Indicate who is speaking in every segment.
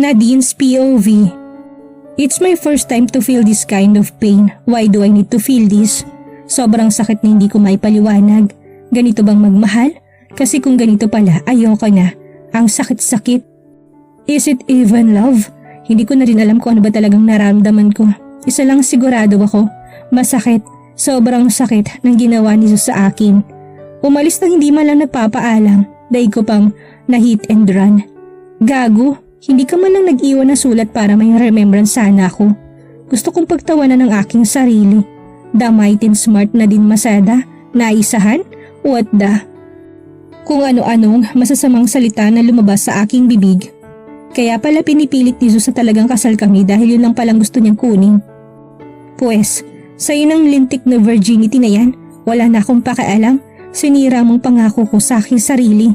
Speaker 1: Nadine's POV. It's my first time to feel this kind of pain. Why do I need to feel this? Sobrang sakit na hindi ko maipaliwanag. Ganito bang magmahal? Kasi kung ganito pala, ayoko na. Ang sakit-sakit. Is it even love? Hindi ko na rin alam kung ano ba talagang nararamdaman ko. Isa lang sigurado ako. Masakit. Sobrang sakit ng ginawa ni Jesus sa akin. Umalis nang hindi man lang nagpapaalam. Daig ko pang na-hit and run. Gago. Hindi ka man lang nag-iwan ng sulat para may remembrance sana ako. Gusto kong pagtawanan ng aking sarili. Damitin smart na din masada, naisahan, what the? Kung ano-anong masasamang salita na lumabas sa aking bibig. Kaya pala pinipilit ni Jesus na talagang kasal kami dahil yun lang palang gusto niyang kunin. Pues, sa'yo ng lintik na virginity na yan, wala na akong pakialam, sinira mong pangako ko sa aking sarili.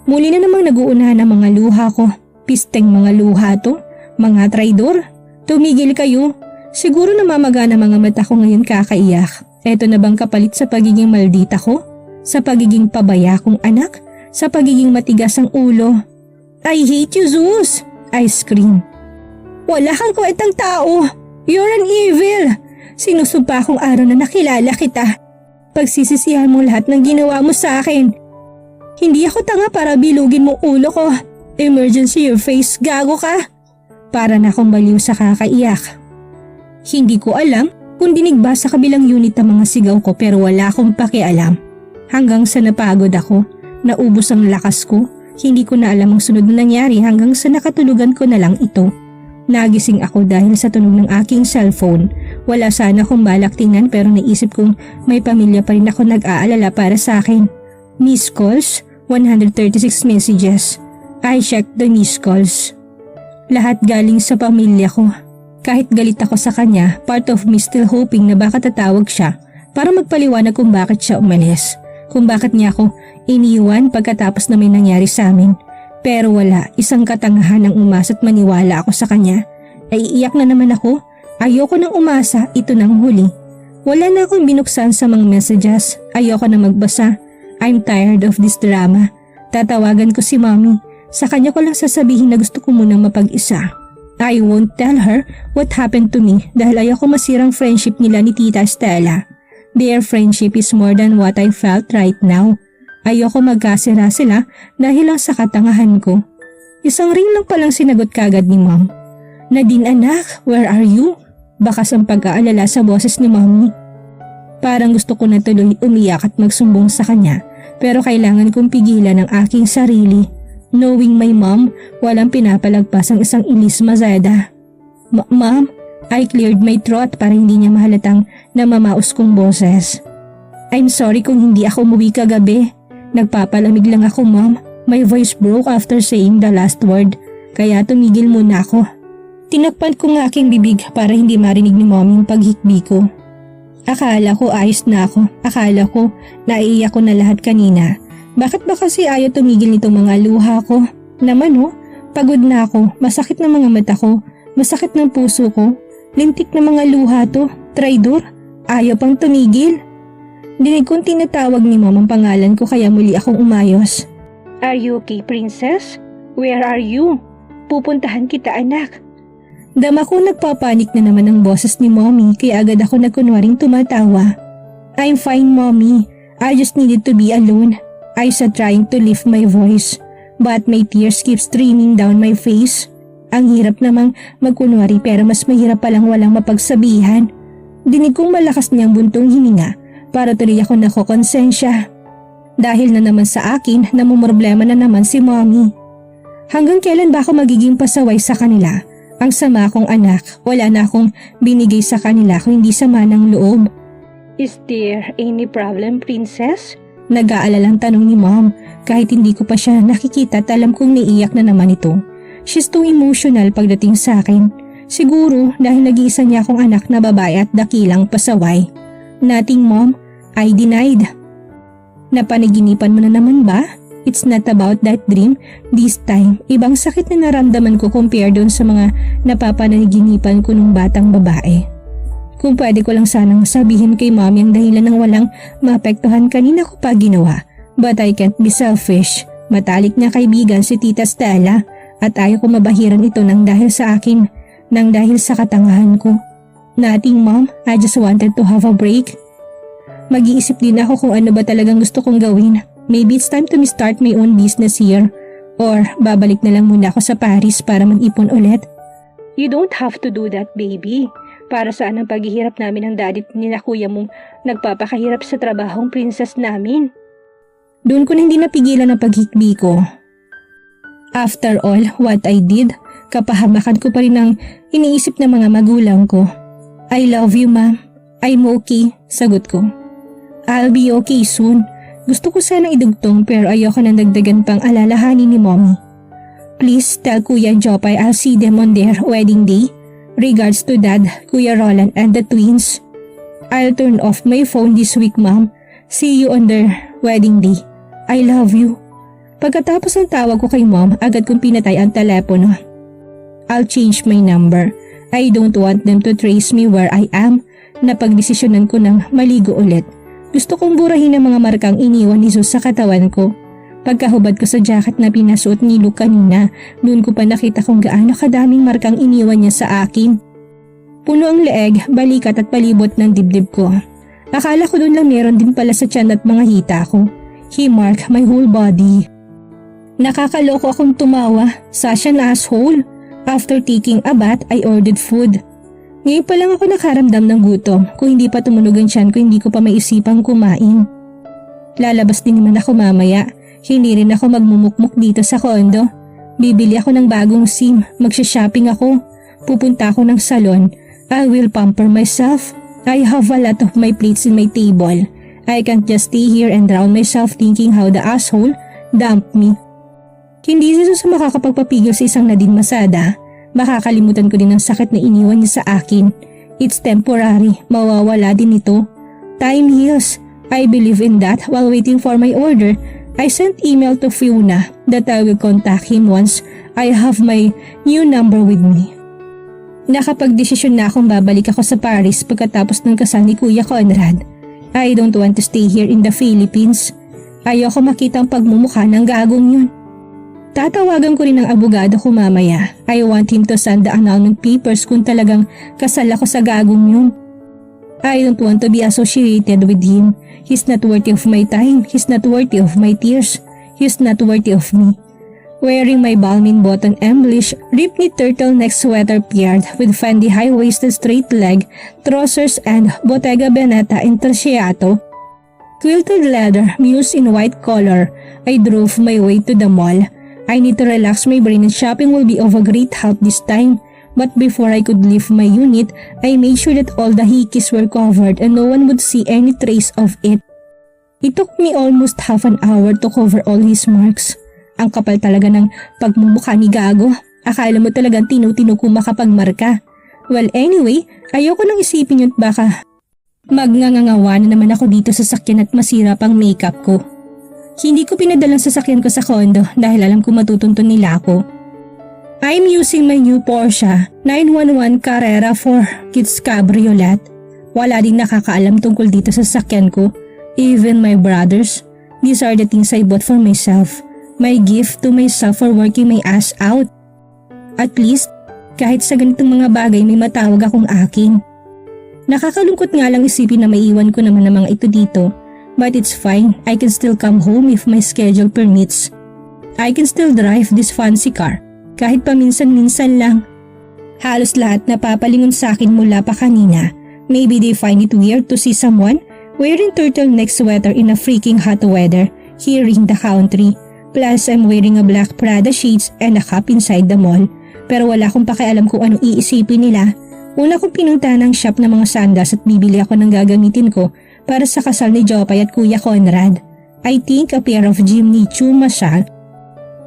Speaker 1: Muli na namang nag-uunahan ang mga luha ko. Pisteng mga luha to, mga traidor. Tumigil kayo. Siguro namamaga na mga mata ko ngayon kakaiyak. Eto na bang kapalit sa pagiging maldita ko? Sa pagiging pabaya kong anak? Sa pagiging matigas ang ulo? I hate you, Zeus! I scream. Wala kang kwentang tao! You're an evil! Sinusumpa akong araw na nakilala kita. Pagsisisihan mo lahat ng ginawa mo sa akin. Hindi ako tanga para bilugin mo ulo ko. Emergency your face, gago ka! Para na akong baliw sa kakaiyak. Hindi ko alam kung dinig ba sa kabilang unit ang mga sigaw ko pero wala akong pakialam. Hanggang sa napagod ako, naubos ang lakas ko, hindi ko na alam ang sunod na nangyari hanggang sa nakatulugan ko na lang ito. Nagising ako dahil sa tunog ng aking cellphone. Wala sana akong balak tingnan pero naisip kong may pamilya pa rin ako nag-aalala para sa akin. Missed calls, 136 messages. I checked the missed calls. Lahat galing sa pamilya ko. Kahit galit ako sa kanya, part of me still hoping na baka tatawag siya para magpaliwanag kung bakit siya umalis. Kung bakit niya ako iniwan pagkatapos na may nangyari sa amin. Pero wala, isang katangahan ang umasa at maniwala ako sa kanya. Ay iiyak na naman ako. Ayoko nang umasa, ito nang huli. Wala na akong binuksan sa mga messages. Ayoko na magbasa. I'm tired of this drama. Tatawagan ko si mommy. Sa kanya ko lang sasabihin na gusto ko munang mapag-isa. I won't tell her what happened to me dahil ayoko masirang friendship nila ni Tita Stella. Their friendship is more than what I felt right now. Ayoko magkasira sila dahil lang sa katangahan ko. Isang ring lang palang sinagot kagad ni Mom. Nadine anak, where are you? Bakas ang pag-aalala sa boses ni Mommy. Parang gusto ko na tuloy umiyak at magsumbong sa kanya pero kailangan kong pigilan ang aking sarili. Knowing my mom, walang pinapalagpas ang isang ilis mazada. Ma'am, I cleared my throat para hindi niya mahalatang namamaos kong boses. I'm sorry kung hindi ako umuwi kagabi. Nagpapalamig lang ako, ma'am. My voice broke after saying the last word, kaya tumigil muna ako. Tinakpan ko ng aking bibig para hindi marinig ni mom yung paghikbi ko. Akala ko ayos na ako. Akala ko naiiyak ko na lahat kanina. Bakit ba kasi ayaw tumigil nitong mga luha ko? Naman pagod na ako, masakit na mga mata ko, masakit ng puso ko, lintik na mga luha to, traidor, ayaw pang tumigil. Dinig kong tinatawag ni mom ang pangalan ko kaya muli akong umayos. Are you okay, princess? Where are you? Pupuntahan kita, anak. Dama ko nagpapanik na naman ang boses ni mommy kaya agad ako nagkunwaring tumatawa. I'm fine, mommy. I just needed to be alone. I said trying to lift my voice, but my tears keep streaming down my face. Ang hirap namang magkunwari pero mas mahirap palang walang mapagsabihan. Dinig kong malakas niyang buntong hininga para tuloy ako nakokonsensya. Dahil na naman sa akin, namumroblema na naman si mommy. Hanggang kailan ba ako magiging pasaway sa kanila? Ang sama kong anak, wala na akong binigay sa kanila kung hindi sama ng loob. Is there any problem, princess? Nag-aalalang tanong ni mom kahit hindi ko pa siya nakikita at alam kong naiiyak na naman ito. She's too emotional pagdating sa akin. Siguro dahil nag-iisa niya akong anak na babae at dakilang pasaway. Nothing, mom. I denied. Napanaginipan mo na naman ba? It's not about that dream. This time, ibang sakit na naramdaman ko compare doon sa mga napapanaginipan ko nung batang babae. Kung pwede ko lang sanang sabihin kay mommy ang dahilan ng walang maapektuhan kanina ko pa ginawa. But I can't be selfish. Matalik na kaibigan si Tita Stella. At ayaw ko mabahiran ito nang dahil sa akin, nang dahil sa katangahan ko. Nothing mom, I just wanted to have a break. Mag-iisip din ako kung ano ba talagang gusto kong gawin. Maybe it's time to start my own business here. Or babalik na lang muna ako sa Paris para mag-ipon ulit. You don't have to do that, baby. Para saan ang paghihirap namin ng daddy nila kuya mong nagpapakahirap sa trabahong princess namin? Doon ko na hindi napigilan ang paghikbi ko. After all, what I did, kapahamakan ko pa rin ang iniisip ng mga magulang ko. I love you, ma'am. I'm okay, sagot ko. I'll be okay soon. Gusto ko sanang idugtong pero ayoko nang dagdagan pang alalahanin ni mommy. Please tell Kuya Jopay I'll see them on their wedding day. Regards to Dad, Kuya Roland and the twins. I'll turn off my phone this week, ma'am. See you on their wedding day. I love you. Pagkatapos ng tawag ko kay mom, agad kong pinatay ang telepono. I'll change my number. I don't want them to trace me where I am. Napagdesisyonan ko ng maligo ulit. Gusto kong burahin ang mga markang iniwan ni Jesus sa katawan ko. Pagkahubad ko sa jacket na pinasuot ni Luke kanina, noon ko pa nakita kung gaano kadaming markang iniwan niya sa akin. Puno ang leeg, balikat at palibot ng dibdib ko. Akala ko doon lang meron din pala sa tiyan at mga hita ko. He marked my whole body. Nakakaloko akong tumawa. Such an asshole. After taking a bath, I ordered food. Ngayon pa lang ako nakaramdam ng gutom. Kung hindi pa tumunog ang tiyan ko, hindi ko pa maisipang kumain. Lalabas din naman ako mamaya. Hindi rin ako magmumukmuk dito sa kondo. Bibili ako ng bagong SIM. Magsha-shopping ako. Pupunta ako ng salon. I will pamper myself. I have a lot of my plates in my table. I can't just stay here and drown myself thinking how the asshole dumped me. Hindi si Jesus makakapagpapigil sa isang Nadine Masada. Makakalimutan ko din ang sakit na iniwan niya sa akin. It's temporary. Mawawala din ito. Time heals. I believe in that. While waiting for my order, I sent email to Fiona that I will contact him once I have my new number with me. Nakapagdesisyon na akong babalik ako sa Paris pagkatapos ng kasal ni Kuya Conrad. I don't want to stay here in the Philippines. Ayoko makita ang pagmumukha ng gagong yun. Tatawagan ko rin ang abogado ko mamaya. I want him to send the annulment papers kung talagang kasal ako sa gagong yun. I don't want to be associated with him. He's not worthy of my time. He's not worthy of my tears. He's not worthy of me. Wearing my Balmain button embellished ripped knit turtleneck sweater paired with Fendi high-waisted straight leg trousers and Bottega Veneta Intrecciato quilted leather muse in white collar, I drove my way to the mall. I need to relax my brain and shopping will be of a great help this time. But before I could leave my unit, I made sure that all the hickeys were covered and no one would see any trace of it. It took me almost half an hour to cover all his marks. Ang kapal talaga ng pagmumukha ni Gago. Akala mo talagang tinu-tinu ko makapagmarka. Well anyway, ayoko nang isipin yun baka magngangangawa na naman ako dito sa sakyan at masira pang makeup ko. Hindi ko pinadalang sasakyan ko sa kondo dahil alam ko matutuntun nila ako. I'm using my new Porsche 911 Carrera 4 Kids Cabriolet. Wala ding nakakaalam tungkol dito sa sasakyan ko. Even my brothers. These are the things I bought for myself. My gift to myself for working my ass out. At least, kahit sa ganitong mga bagay may matawag akong akin. Nakakalungkot nga lang isipin na maiwan ko naman ang mga ito dito. But it's fine, I can still come home if my schedule permits. I can still drive this fancy car, kahit paminsan-minsan lang. Halos lahat napapalingon sa akin mula pa kanina. Maybe they find it weird to see someone wearing turtleneck sweater in a freaking hot weather here in the country. Plus I'm wearing a black Prada shades and a cap inside the mall. Pero wala akong pakialam kung anong iisipin nila. Una kong pinunta ng shop ng mga sandals at bibili ako ng gagamitin ko para sa kasal ni Jopay at Kuya Conrad. I think a pair of Jimny Choo Mashal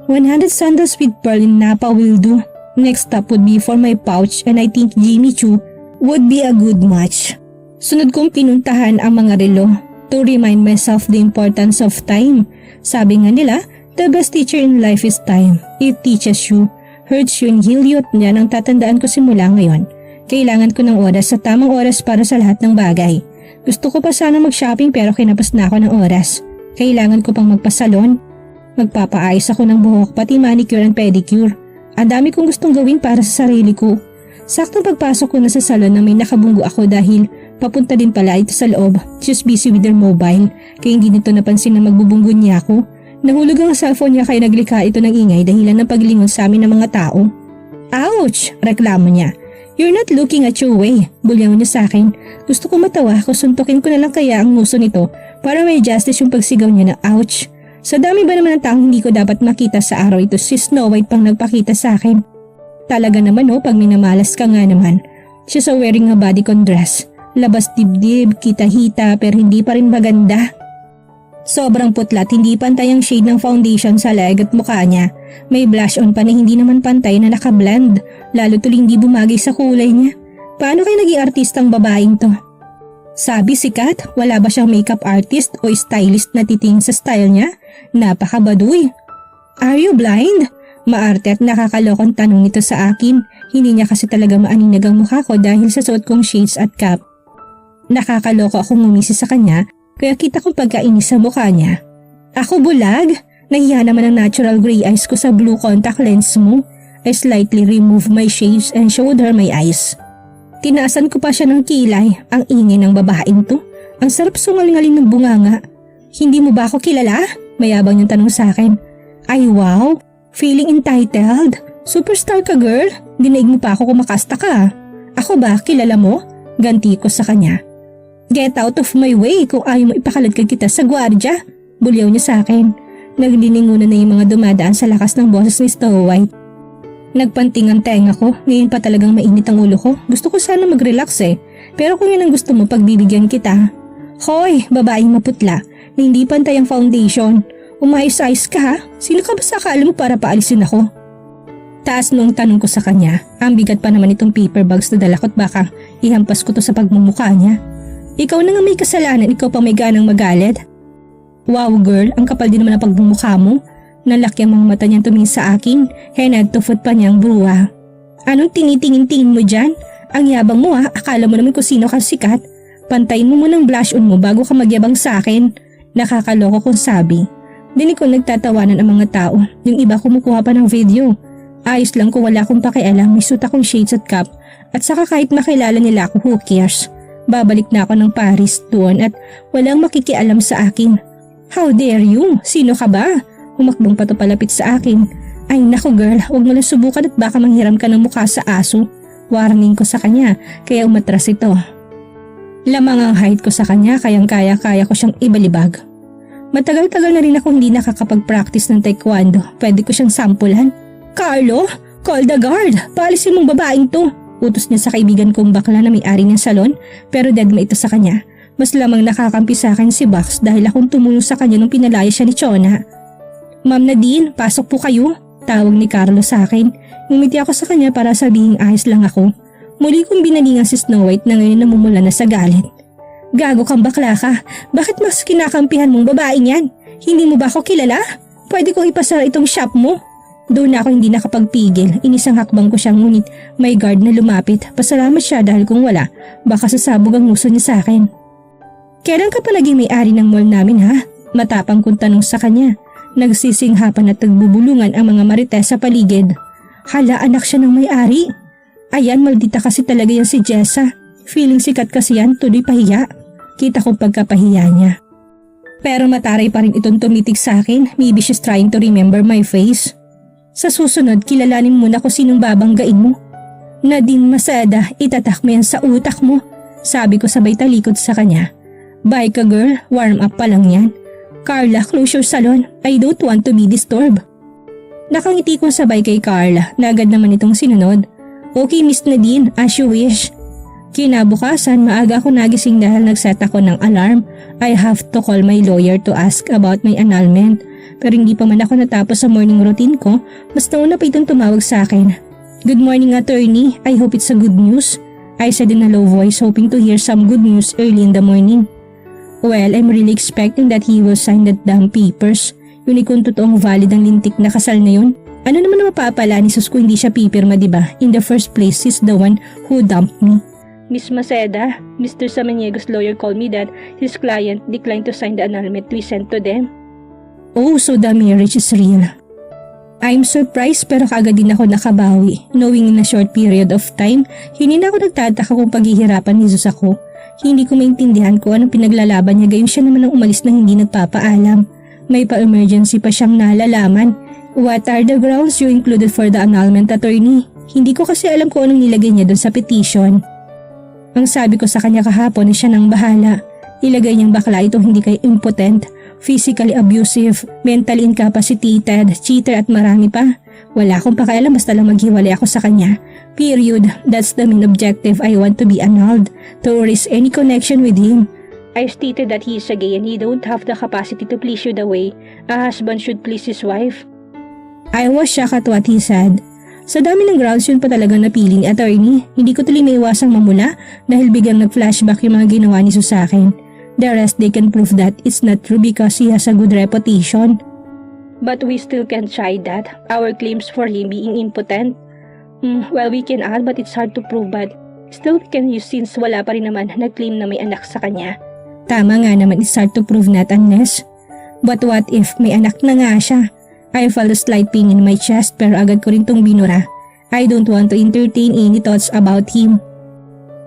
Speaker 1: 100 sandals with pearl in Napa will do. Next up would be for my pouch and I think Jimmy Choo would be a good match. Sunod kong pinuntahan ang mga relo to remind myself the importance of time. Sabi nga nila, the best teacher in life is time. It teaches you, hurts you and heals you at yan ang tatandaan ko simula ngayon. Kailangan ko ng oras sa tamang oras para sa lahat ng bagay. Gusto ko pa sana mag-shopping pero kinapos na ako ng oras. Kailangan ko pang magpasalon. Magpapaayos ako ng buhok pati manicure and pedicure. Ang dami kong gustong gawin para sa sarili ko. Saktong pagpasok ko na sa salon na may nakabunggo ako dahil papunta din pala ito sa loob. Just busy with their mobile, kaya hindi nito napansin na magbubunggo niya ako. Nahulog ang cellphone niya kaya naglikha ito ng ingay dahilan ng paglingon sa amin ng mga tao. Ouch! Reklamo niya. You're not looking at your way. Bulyaw niya sa akin. Gusto ko matawa kung suntukin ko na lang kaya ang nguso nito para may justice yung pagsigaw niya ng ouch. Sa dami ba naman ng taong hindi ko dapat makita sa araw ito, si Snow White pang nagpakita sa akin. Talaga naman pag minamalas ka nga naman. She's wearing a bodycon dress. Labas dibdib, kita-hita pero hindi pa rin maganda. Sobrang putla at hindi pantay ang shade ng foundation sa leg at mukha niya. May blush on pa na hindi naman pantay na nakablend. Lalo tuloy hindi bumagay sa kulay niya. Paano kayo naging artistang babaeng to? Sabi si Kat, wala ba siyang makeup artist o stylist na titingin sa style niya? Napakabaduy. Are you blind? Maarte at nakakalokong tanong nito sa akin. Hindi niya kasi talaga maaninag ang mukha ko dahil sa suot kong shades at cap. Nakakaloko akong ngumisi sa kanya kaya kita kong pagkainis sa mukha niya. Ako bulag? Nahiya naman ang natural gray eyes ko sa blue contact lens mo. I slightly removed my shades and showed her my eyes. Tinaasan ko pa siya ng kilay, ang ingay ng babaeng to. Ang sarap sungal-ngaling ng bunganga. Hindi mo ba ako kilala? Mayabang niyang tanong sa akin. Ay wow, feeling entitled? Superstar ka girl? Dinaig mo pa ako kumakasta ka. Ako ba, kilala mo? Ganti ko sa kanya. Get out of my way kung ayaw mo ipakaladkad kita sa gwardya. Bulyaw niya sa akin. Naglilingunan na yung mga dumadaan sa lakas ng boses ni Snow White. Nagpanting ang tenga ko, ngayon pa talagang mainit ang ulo ko. Gusto ko sana mag-relax pero kung yun ang gusto mo pagbibigyan kita. Hoy, babaeng maputla, na hindi pantay ang foundation. Umayos-ayos ka ha? Sino ka ba sa akala mo para paalisin ako? Taas nung tanong ko sa kanya, ang bigat pa naman itong paper bags na dala ko't baka ihampas ko to sa pagmumukha niya. Ikaw na nga may kasalanan, ikaw pa may ganang magalit. Wow girl, ang kapal din naman ang pagmumukha mo. Nalaki ang mga mata niyang tumingin sa akin, head to foot pa niyang bruha. Anong tinitingin-tingin mo dyan? Ang yabang mo akala mo naman kung sino ka sikat. Pantayin mo munang blush on mo bago ka magyabang sa akin. Nakakaloko kong sabi. Dinig ko nagtatawanan ang mga tao, yung iba kumukuha pa ng video. Ayos lang kung wala akong pakialam, may suit akong shades at cap, at saka kahit makilala nila ako, who cares? Babalik na ako ng Paris doon at walang makikialam sa akin. How dare you? Sino ka ba? Humakbong pa to palapit sa akin. Ay naku girl, huwag mo lang subukan at baka manghiram ka ng mukha sa aso. Warning ko sa kanya, kaya umatras ito. Lamang ang height ko sa kanya, kayang kaya ko siyang ibalibag. Matagal-tagal na rin ako hindi nakakapag-practice ng taekwondo. Pwede ko siyang sampulan. Carlo, call the guard. Paalisin mong babaeng to. Utos niya sa kaibigan kong bakla na may-ari ng salon, pero deadma ito sa kanya. Mas lamang nakakampi sa akin si Box dahil akong tumulong sa kanya nung pinalaya siya ni Chona. Ma'am Nadine, pasok po kayo. Tawag ni Carlo sa akin. Ngumiti ako sa kanya para sabihin ayos lang ako. Muli kong binalingan si Snow White na ngayon namumula na sa galit. Gago kang bakla ka. Bakit mas kinakampihan mong babaeng yan? Hindi mo ba ako kilala? Pwede kong ipasara itong shop mo. Doon na ako hindi nakapagpigil. Inisang hakbang ko siyang ngunit may guard na lumapit. Pasalamat siya dahil kung wala, baka sasabog ang nguso niya sa akin. Kailan ka pa naging may-ari ng mall namin ha? Matapang kong tanong sa kanya. Nagsisinghapan at nagbubulungan ang mga marites sa paligid. Hala, anak siya ng may-ari. Ayan, maldita kasi talaga yan si Jessa. Feeling sikat kasi yan, tuloy pahiya. Kita kong pagkapahiya niya. Pero mataray pa rin itong tumitig sa akin. Maybe she's trying to remember my face. Sa susunod, kilalanin mo na kung sinong babanggain mo. Nadine Masada, itatak mo yan sa utak mo. Sabi ko sabay talikod sa kanya. Bye ka girl, warm up pa lang yan. Carla, close your salon. I don't want to be disturbed. Nakangiti ko sabay kay Carla na agad naman itong sinunod. Okay Miss Nadine, as you wish. Kinabukasan, maaga ako nagising dahil nagset ako ng alarm. I have to call my lawyer to ask about my annulment. Pero hindi pa man ako natapos sa morning routine ko, mas nauna pa itong tumawag sa akin. Good morning attorney, I hope it's a good news. I said in a low voice hoping to hear some good news early in the morning. Well, I'm really expecting that he will sign that damn papers. Yun kung totoong valid ang lintik na kasal na yun. Ano naman ang mapapala ni Sus kung hindi siya pipirma diba? In the first place, he's the one who dumped me. Miss Maceda, Mr. Samaniego's lawyer called me that his client declined to sign the annulment we sent to them. Oh, so the marriage is real. I'm surprised pero kaagad din ako nakabawi. Knowing in a short period of time, hindi na ako nagtataka kung paghihirapan ni Jesus ako. Hindi ko maintindihan kung anong pinaglalaban niya gayon siya naman ang umalis na hindi nagpapaalam. May pa-emergency pa siyang nalalaman. What are the grounds you included for the annulment, attorney? Hindi ko kasi alam kung anong nilagay niya doon sa petition. Ang sabi ko sa kanya kahapon ay siya nang bahala. Ilagay niyang bakla ito hindi kay impotent, physically abusive, mentally incapacitated, cheater at marami pa. Wala akong pakialam basta lang maghiwalay ako sa kanya. Period. That's the main objective. I want to be annulled, to erase any connection with him. I stated that he is a gay and he don't have the capacity to please you the way a husband should please his wife. I was shocked at what he said. Sa dami ng grounds yun pa talaga napili ni attorney. Hindi ko tuloy maiwasang mamula dahil biglang nag-flashback yung mga ginawa ni Sus sa akin. The rest they can prove that it's not true because he has a good reputation. But we still can't try that. Our claims for him being impotent. Well, we can add but it's hard to prove but still we can use since wala pa rin naman nag-claim na may anak sa kanya. Tama nga naman, it's hard to prove not unless. But what if may anak na nga siya? I felt a slight pain in my chest pero agad ko rin tong binura. I don't want to entertain any thoughts about him.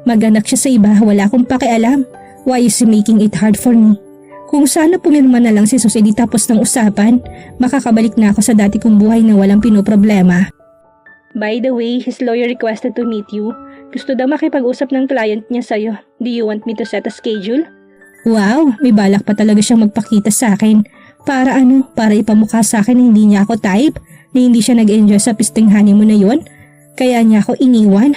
Speaker 1: Mag-anak siya sa iba, wala akong pakialam. Why is he making it hard for me? Kung sana pumirma na lang si Sus edi tapos ng usapan, makakabalik na ako sa dati kong buhay na walang pinoproblema. By the way, his lawyer requested to meet you. Gusto daw makipag-usap ng client niya sa'yo. Do you want me to set a schedule? Wow, may balak pa talaga siyang magpakita sa akin. Para ano? Para ipamukha sa akin na hindi niya ako type? Na hindi siya nag-enjoy sa pisting honeymoon na yon? Kaya niya ako iniwan?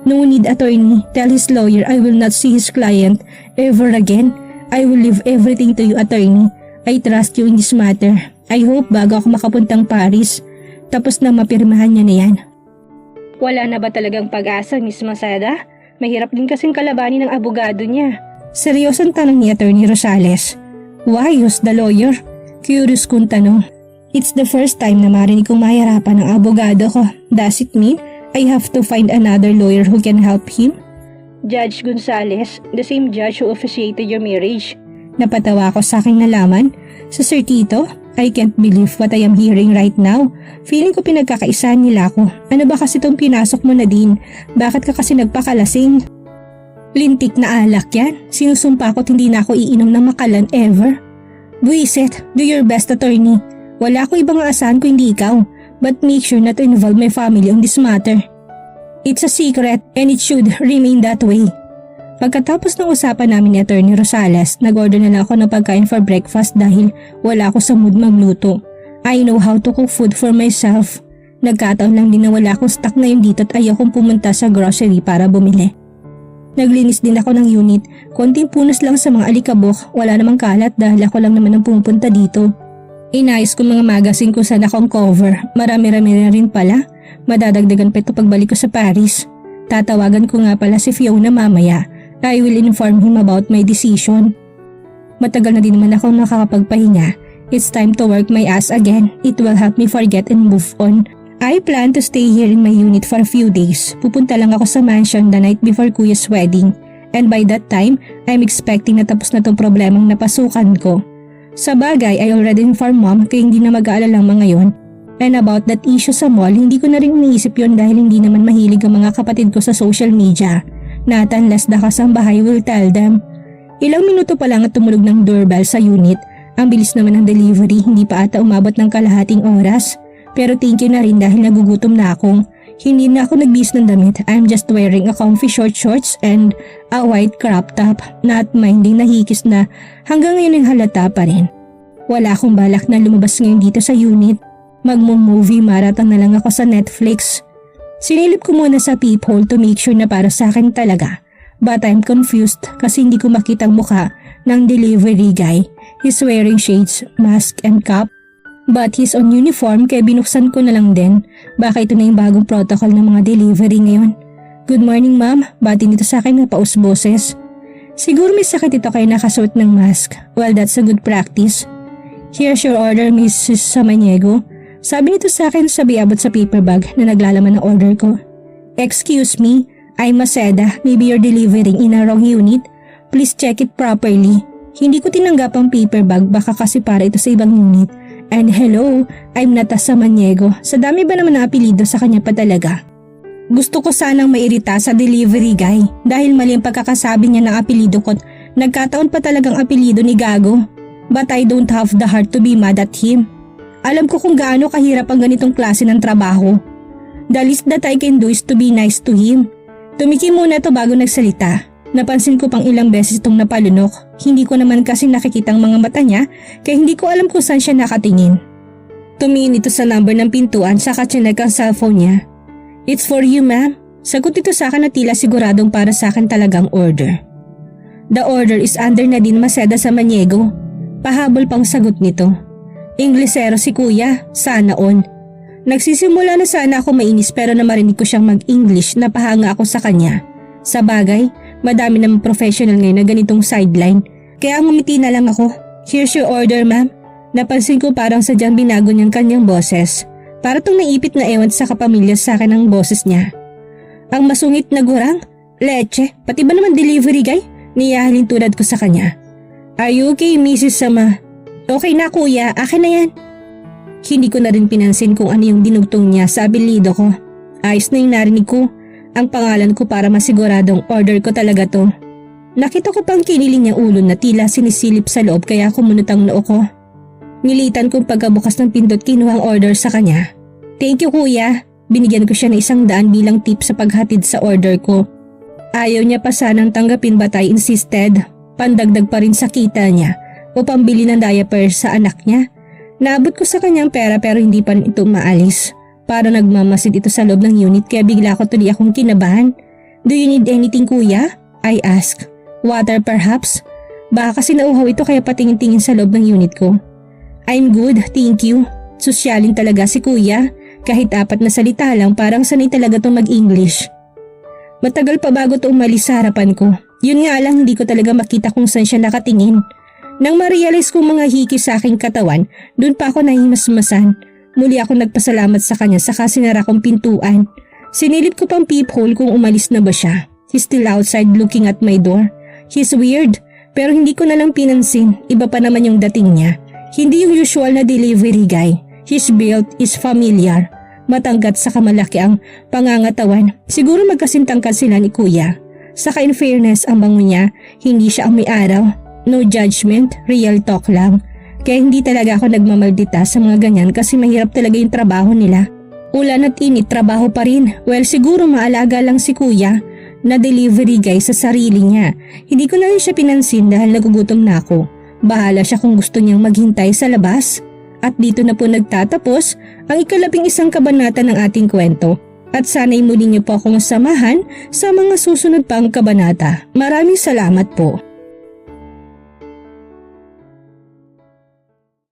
Speaker 1: No need, attorney. Tell his lawyer I will not see his client ever again. I will leave everything to you, attorney. I trust you in this matter. I hope bago ako makapuntang Paris, tapos na mapirmahan niya na yan. Wala na ba talagang pag-asa, Miss Masada? Mahirap din kasing kalabanin ng abogado niya. Seryosong tanong ni Attorney Rosales. Why, who's the lawyer? Curious kong tanong. It's the first time na marinig kong mahirapan ng abogado ko. Does it mean I have to find another lawyer who can help him? Judge Gonzales, the same judge who officiated your marriage. Napatawa ako sa aking nalaman. Sa Sir Tito, I can't believe what I am hearing right now. Feeling ko pinagkakaisahan nila ako. Ano ba kasi itong pinasok mo na din? Bakit ka kasi nagpakalasing? Lintik na alak yan. Sinusumpa ko't hindi na ako iinom ng makalan ever. Buisit, do your best, attorney. Wala akong ibang aasahan kung hindi ikaw. But make sure not to involve my family on this matter. It's a secret and it should remain that way. Pagkatapos ng usapan namin ni Attorney Rosales, nag-order na lang ako ng pagkain for breakfast dahil wala ako sa mood magluto. I know how to cook food for myself. Nagkataon lang din na wala akong stock ngayon dito at ayaw kong pumunta sa grocery para bumili. Naglinis din ako ng unit. Konting punas lang sa mga alikabok, wala namang kalat dahil ako lang naman ang pumupunta dito. Inayos ko mga magazine kung saan akong cover. Marami-rami na rin pala. Madadagdagan pa ito pagbalik ko sa Paris. Tatawagan ko nga pala si Fiona mamaya. I will inform him about my decision. Matagal na din naman ako nakakapagpahinga. It's time to work my ass again. It will help me forget and move on. I plan to stay here in my unit for a few days. Pupunta lang ako sa mansion the night before Kuya's wedding. And by that time, I'm expecting na tapos na itong problemang napasukan ko. Sa bagay, I already informed mom kaya hindi na mag-aalala mga ngayon. And about that issue sa mall, hindi ko na rin iniisip yon dahil hindi naman mahilig ang mga kapatid ko sa social media. Not unless the kasambahay will tell them. Ilang minuto pa lang at tumulog ng doorbell sa unit. Ang bilis naman ng delivery, hindi pa ata umabot ng kalahating oras. Pero thank you na rin dahil nagugutom na akong. Hindi na ako nagbihis ng damit. I'm just wearing a comfy short shorts and a white crop top. Not minding nahikis na hanggang ngayon ang halata pa rin. Wala akong balak na lumabas ngayon dito sa unit. Magmo-movie marathon na lang ako sa Netflix. Sinilip ko muna sa peephole to make sure na para sa akin talaga. But I'm confused kasi hindi ko makitang mukha ng delivery guy. He's wearing shades, mask and cap. But he's on uniform kaya binuksan ko na lang din. Baka ito na yung bagong protocol ng mga delivery ngayon. Good morning ma'am, bati nito sa akin na paus-boses. Siguro may sakit ito kaya nakasuot ng mask. Well, that's a good practice. Here's your order, Mrs. Samaniego. Sabi nito sa akin sabay abot sa paper bag na naglalaman ng order ko. Excuse me, I'm Maseda. Maybe you're delivering in a wrong unit. Please check it properly. Hindi ko tinanggap ang paper bag baka kasi para ito sa ibang unit. And hello, I'm Nata Samaniego. Sa dami ba naman ng apelido sa kanya pa talaga? Gusto ko sanang mairita sa delivery guy dahil mali ang pagkakasabi niya ng apelido ko. Nagkataon pa talagang apelido ni Gago. But I don't have the heart to be mad at him. Alam ko kung gaano kahirap ang ganitong klase ng trabaho. The least that I can do is to be nice to him. Tumiki muna to bago nagsalita. Napansin ko pang ilang beses itong napalunok. Hindi ko naman kasi nakikita ang mga mata niya kaya hindi ko alam kung saan siya nakatingin. Tumingin ito sa number ng pintuan saka chinek ang cellphone niya. It's for you ma'am. Sagot ito sa akin na tila siguradong para sa akin talagang order. The order is under Nadine Maceda Samaniego. Pahabol pang sagot nito. Inglesero si kuya, sana on. Nagsisimula na sana ako mainis pero na marinig ko siyang mag-English na pahanga ako sa kanya. Sa bagay, madami namang professional ngayon na ganitong sideline. Kaya ngumiti na lang ako. Here's your order ma'am. Napansin ko parang sadyang binago niyang kanyang boses. Para tong naipit na ewan sa kapamilya sa akin ang boses niya. Ang masungit na gurang, leche, pati ba naman delivery guy? Niyahalin tulad ko sa kanya. Are you okay Mrs. Sama? Okay na kuya, akin na yan. Hindi ko na rin pinansin kung ano yung dinugtong niya sa apelido ko. Ayos na yung narinig ko. Ang pangalan ko para masiguradong order ko talaga to. Nakita ko pang kiniling niyang ulo na tila sinisilip sa loob kaya kumunot ang noo ko. Nilitan kong pagkabukas ng pinto at kinuha ang order sa kanya. Thank you kuya. Binigyan ko siya ng 100 bilang tip sa paghatid sa order ko. Ayaw niya pa sanang tanggapin but I insisted. Pandagdag pa rin sa kita niya o pambili ng diaper sa anak niya. Naabot ko sa kanyang pera pero hindi pa rin ito maalis. Para nagmamasid ito sa loob ng unit kaya bigla ko tuloy akong kinabahan. Do you need anything kuya? I ask. Water perhaps? Baka kasi nauhaw ito kaya patingin-tingin sa loob ng unit ko. I'm good, thank you. Sosyalin talaga si kuya. Kahit 4 na salita lang parang sanay talaga itong mag-English. Matagal pa bago ito umalis sa harapan ko. Yun nga lang hindi ko talaga makita kung saan siya nakatingin. Nang ma-realize kong mga hiki sa aking katawan, doon pa ako nahimasmasan. Muli ako nagpasalamat sa kanya saka sinara kong pintuan. Sinilip ko pang peephole kung umalis na ba siya. He's still outside looking at my door. He's weird, pero hindi ko na lang pinansin. Iba pa naman yung dating niya. Hindi yung usual na delivery guy. His build is familiar. Matanggat sa kamalaki ang pangangatawan. Siguro magkasintangkad sila ni kuya. Saka in fairness ang bango niya, hindi siya ang may araw. No judgment, real talk lang. Kaya hindi talaga ako nagmamaldita sa mga ganyan kasi mahirap talaga yung trabaho nila. Ulan at init, trabaho pa rin. Well, siguro maalaga lang si kuya na delivery guy sa sarili niya. Hindi ko na rin siya pinansin dahil nagugutom na ako. Bahala siya kung gusto niyang maghintay sa labas. At dito na po nagtatapos ang 11 kabanata ng ating kwento. At sana'y muli niyo po akong samahan sa mga susunod pang kabanata. Maraming salamat po.